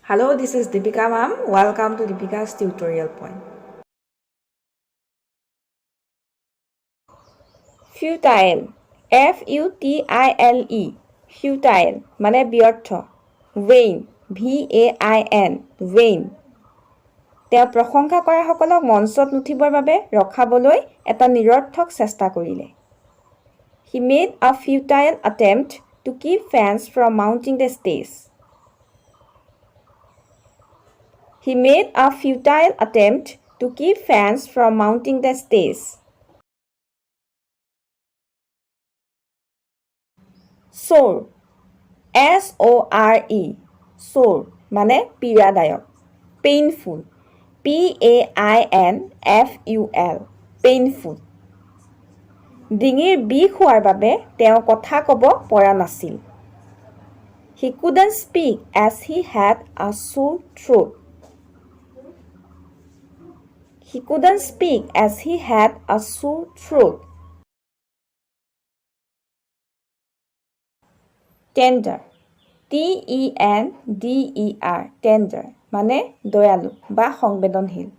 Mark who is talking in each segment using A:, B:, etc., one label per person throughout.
A: Hello, this is Deepika ma'am. Welcome to Deepika's tutorial point. Futile, F-U-T-I-L-E, futile মানে ব্যৰ্থ, vain, V-A-I-N, vain. তেওঁ প্ৰশংসা কৰা সকলক মঞ্চত নুঠিবৰ বাবে ৰখাবলৈ এটা নিৰৰ্থক চেষ্টা কৰিলে. He made a futile attempt to keep fans from mounting the stage. He made a futile attempt to keep fans from mounting the stage. Sore, S-O-R-E, sore মানে পীড়াদায়ক, painful, P-A-I-N-F-U-L, painful. ডিঙিৰ বিষ হোৱাৰ বাবে তেওঁ কথা ক'ব পৰা নাছিল. He couldn't speak as he had a sore throat. He couldn't speak as he had a sore throat. Tender, T-E-N-D-E-R, tender মানে দয়ালু বা সংবেদনশীল.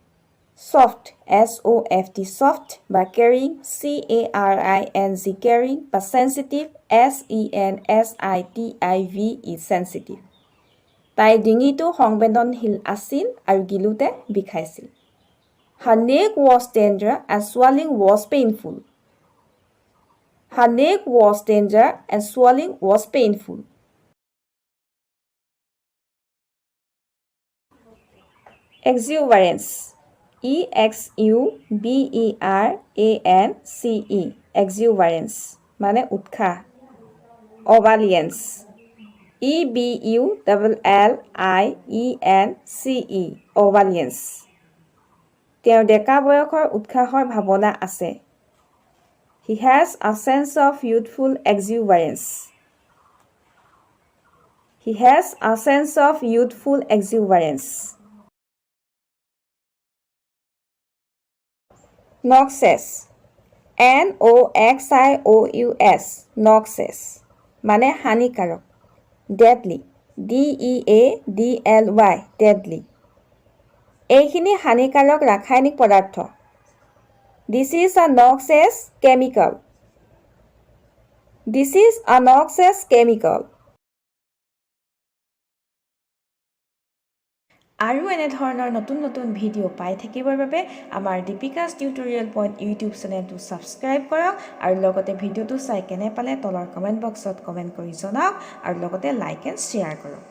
A: Soft, S-O-F-T, soft বা caring, C-A-R-I-N-G, caring বা sensitive, S-E-N-S-I-T-I-V-E, sensitive. তাইৰ ডিঙিটো সংবেদনশীল আছিল আৰু গিলোতে বিষাইছিল. Her neck was tender and swallowing was painful. Her neck was tender and swallowing was painful. Exuberance, E-X-U-B-E-R-A-N-C-E, exuberance মানে উৎসাহ. Ovalience, E-B-U-L-L-I-E-N-C-E, ovalience. তেওঁৰ ডেকা বয়সৰ উৎসাহৰ ভাৱনা আছে. He has a sense of youthful exuberance. He has a sense of youthful exuberance. Noxious, N-O-X-I-O-U-S, noxious মানে হানিকাৰক, deadly, D-E-A-D-L-Y, deadly. এইখিনি হানিকাৰক ৰাসায়নিক পদাৰ্থ. This is a noxious chemical. This is a noxious chemical. আৰু এনে ধৰণৰ নতুন নতুন ভিডিঅ' পাই থাকিবৰ বাবে আমাৰ দীপিকাছ টিউটৰিয়েল পইণ্ট ইউটিউব চেনেলটো ছাবস্ক্ৰাইব কৰক আৰু লগতে ভিডিঅ'টো চাই কেনে পালে তলৰ কমেণ্ট বক্সত কমেণ্ট কৰি জনাওক আৰু লগতে লাইক এণ্ড শ্বেয়াৰ কৰক.